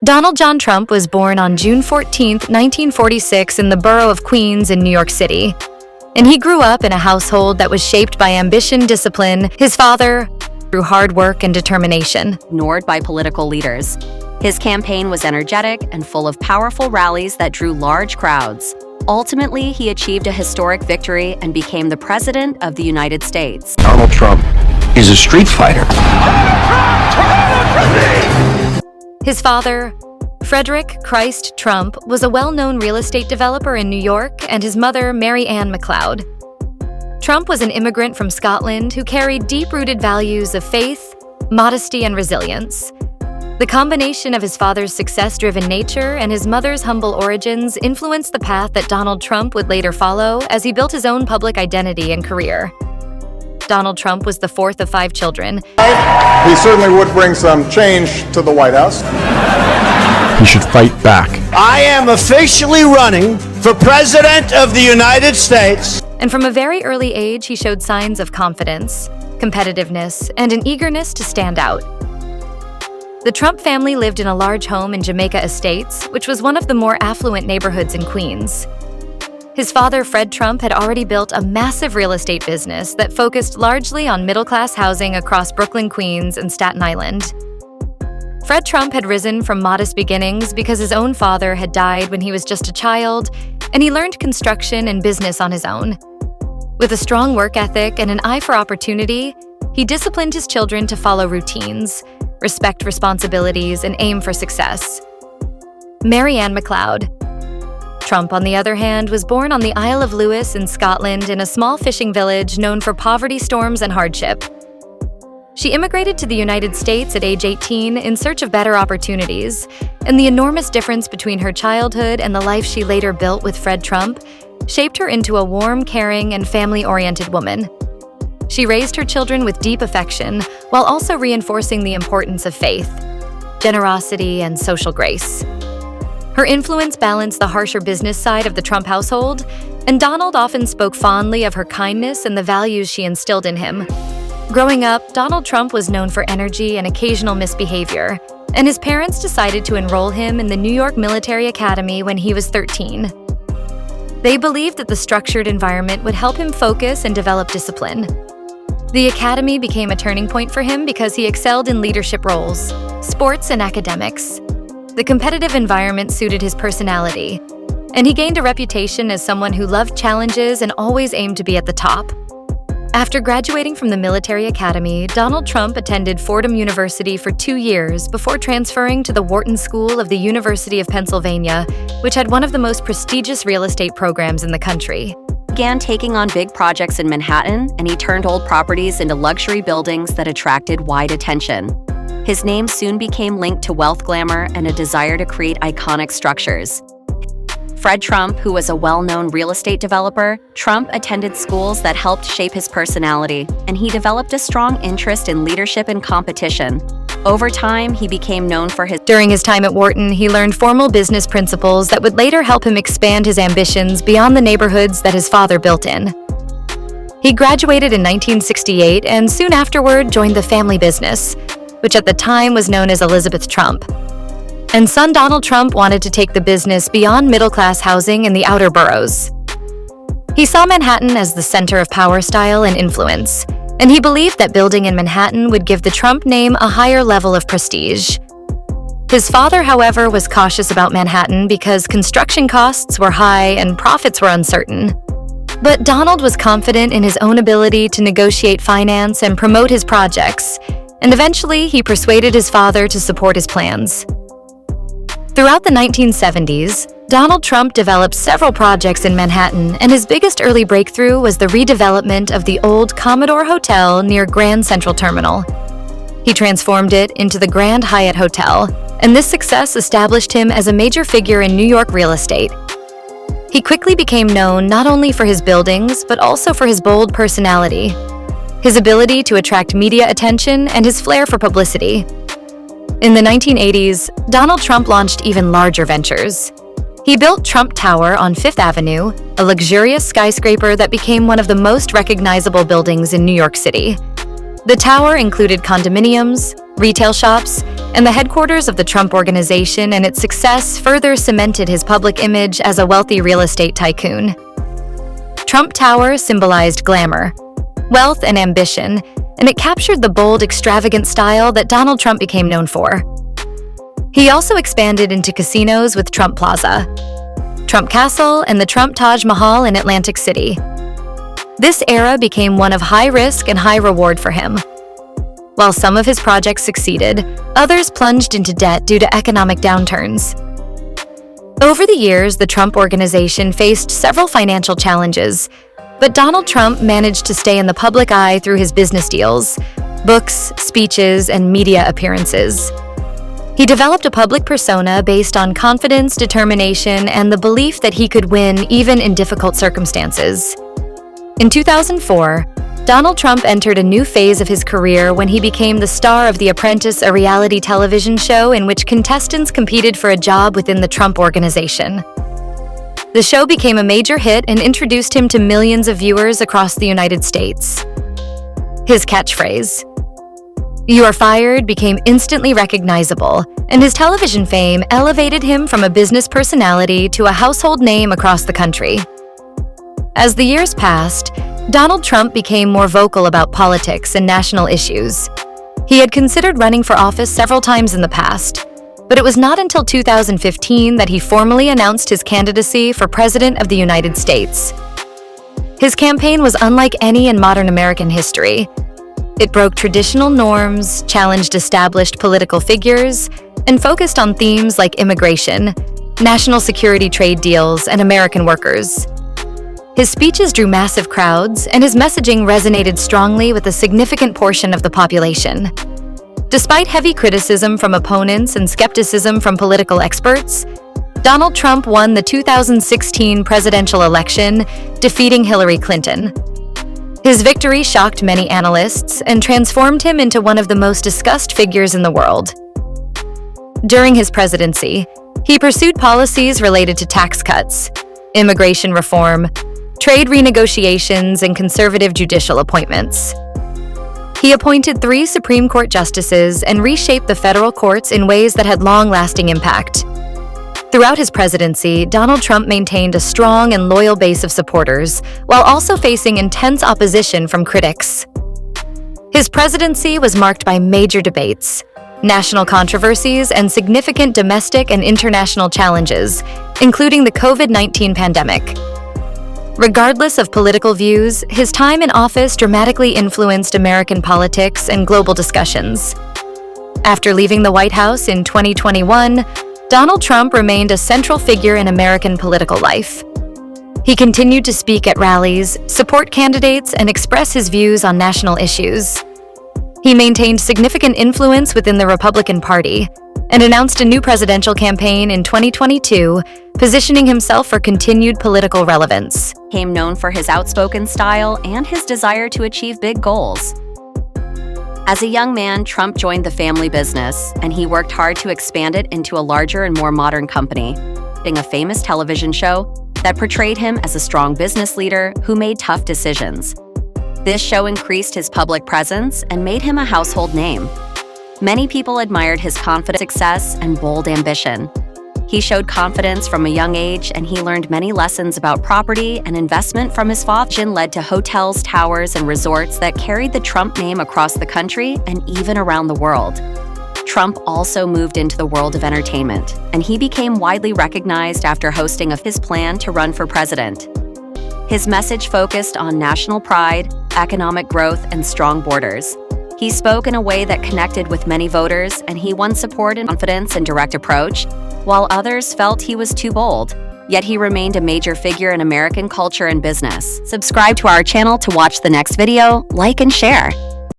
Donald John Trump was born on June 14, 1946 in the borough of Queens in New York City. And he grew up in a household that was shaped by ambition, discipline, his father, through hard work and determination. Ignored by political leaders. His campaign was energetic and full of powerful rallies that drew large crowds. Ultimately, he achieved a historic victory and became the President of the United States. Donald Trump is a street fighter. His father, Frederick Christ Trump, was a well-known real estate developer in New York, and his mother, Mary Ann MacLeod. Trump was an immigrant from Scotland who carried deep-rooted values of faith, modesty, and resilience. The combination of his father's success-driven nature and his mother's humble origins influenced the path that Donald Trump would later follow as he built his own public identity and career. Donald Trump was the fourth of 5 children. He certainly would bring some change to the White House. He should fight back. I am officially running for President of the United States. And from a very early age, he showed signs of confidence, competitiveness, and an eagerness to stand out. The Trump family lived in a large home in Jamaica Estates, which was one of the more affluent neighborhoods in Queens. His father, Fred Trump, had already built a massive real estate business that focused largely on middle-class housing across Brooklyn, Queens, and Staten Island. Fred Trump had risen from modest beginnings because his own father had died when he was just a child, and he learned construction and business on his own. With a strong work ethic and an eye for opportunity, he disciplined his children to follow routines, respect responsibilities, and aim for success. Mary Ann MacLeod. Trump, on the other hand, was born on the Isle of Lewis in Scotland in a small fishing village known for poverty, storms, and hardship. She immigrated to the United States at age 18 in search of better opportunities, and the enormous difference between her childhood and the life she later built with Fred Trump shaped her into a warm, caring, and family-oriented woman. She raised her children with deep affection while also reinforcing the importance of faith, generosity, and social grace. Her influence balanced the harsher business side of the Trump household, and Donald often spoke fondly of her kindness and the values she instilled in him. Growing up, Donald Trump was known for energy and occasional misbehavior, and his parents decided to enroll him in the New York Military Academy when he was 13. They believed that the structured environment would help him focus and develop discipline. The academy became a turning point for him because he excelled in leadership roles, sports, and academics. The competitive environment suited his personality, and he gained a reputation as someone who loved challenges and always aimed to be at the top. After graduating from the military academy, Donald Trump attended Fordham University for 2 years before transferring to the Wharton School of the University of Pennsylvania, which had one of the most prestigious real estate programs in the country. He began taking on big projects in Manhattan, and he turned old properties into luxury buildings that attracted wide attention. His name soon became linked to wealth glamour and a desire to create iconic structures. Fred Trump, who was a well-known real estate developer, Trump attended schools that helped shape his personality, and he developed a strong interest in leadership and competition. Over time, he became known for his... During his time at Wharton, he learned formal business principles that would later help him expand his ambitions beyond the neighborhoods that his father built in. He graduated in 1968 and soon afterward joined the family business, which at the time was known as Elizabeth Trump. And son Donald Trump wanted to take the business beyond middle-class housing in the outer boroughs. He saw Manhattan as the center of power, style, and influence, and he believed that building in Manhattan would give the Trump name a higher level of prestige. His father, however, was cautious about Manhattan because construction costs were high and profits were uncertain. But Donald was confident in his own ability to negotiate finance and promote his projects, and eventually he persuaded his father to support his plans. Throughout the 1970s, Donald Trump developed several projects in Manhattan, and his biggest early breakthrough was the redevelopment of the old Commodore Hotel near Grand Central Terminal. He transformed it into the Grand Hyatt Hotel, and this success established him as a major figure in New York real estate. He quickly became known not only for his buildings, but also for his bold personality, his ability to attract media attention, and his flair for publicity. In the 1980s, Donald Trump launched even larger ventures. He built Trump Tower on Fifth Avenue, a luxurious skyscraper that became one of the most recognizable buildings in New York City. The tower included condominiums, retail shops, and the headquarters of the Trump Organization and its success further cemented his public image as a wealthy real estate tycoon. Trump Tower symbolized glamour, wealth, and ambition, and it captured the bold, extravagant style that Donald Trump became known for. He also expanded into casinos with Trump Plaza, Trump Castle, and the Trump Taj Mahal in Atlantic City. This era became one of high risk and high reward for him. While some of his projects succeeded, others plunged into debt due to economic downturns. Over the years, the Trump Organization faced several financial challenges, but Donald Trump managed to stay in the public eye through his business deals, books, speeches, and media appearances. He developed a public persona based on confidence, determination, and the belief that he could win even in difficult circumstances. In 2004, Donald Trump entered a new phase of his career when he became the star of The Apprentice, a reality television show in which contestants competed for a job within the Trump Organization. The show became a major hit and introduced him to millions of viewers across the United States. His catchphrase, "You are fired," became instantly recognizable, and his television fame elevated him from a business personality to a household name across the country. As the years passed, Donald Trump became more vocal about politics and national issues. He had considered running for office several times in the past, but it was not until 2015 that he formally announced his candidacy for President of the United States. His campaign was unlike any in modern American history. It broke traditional norms, challenged established political figures, and focused on themes like immigration, national security trade deals, and American workers. His speeches drew massive crowds, and his messaging resonated strongly with a significant portion of the population. Despite heavy criticism from opponents and skepticism from political experts, Donald Trump won the 2016 presidential election, defeating Hillary Clinton. His victory shocked many analysts and transformed him into one of the most discussed figures in the world. During his presidency, he pursued policies related to tax cuts, immigration reform, trade renegotiations, and conservative judicial appointments. He appointed 3 Supreme Court justices and reshaped the federal courts in ways that had long-lasting impact. Throughout his presidency, Donald Trump maintained a strong and loyal base of supporters, while also facing intense opposition from critics. His presidency was marked by major debates, national controversies, and significant domestic and international challenges, including the COVID-19 pandemic. Regardless of political views, his time in office dramatically influenced American politics and global discussions. After leaving the White House in 2021, Donald Trump remained a central figure in American political life. He continued to speak at rallies, support candidates, and express his views on national issues. He maintained significant influence within the Republican Party and announced a new presidential campaign in 2022, positioning himself for continued political relevance. He became known for his outspoken style and his desire to achieve big goals. As a young man, Trump joined the family business, and he worked hard to expand it into a larger and more modern company, creating a famous television show that portrayed him as a strong business leader who made tough decisions. This show increased his public presence and made him a household name. Many people admired his confident success and bold ambition. He showed confidence from a young age, and he learned many lessons about property and investment from his father. Led to hotels, towers, and resorts that carried the Trump name across the country and even around the world. Trump also moved into the world of entertainment, and he became widely recognized after hosting his plan to run for president. His message focused on national pride, economic growth, and strong borders. He spoke in a way that connected with many voters, and he won support and confidence and direct approach, while others felt he was too bold. Yet he remained a major figure in American culture and business. Subscribe to our channel to watch the next video, like and share.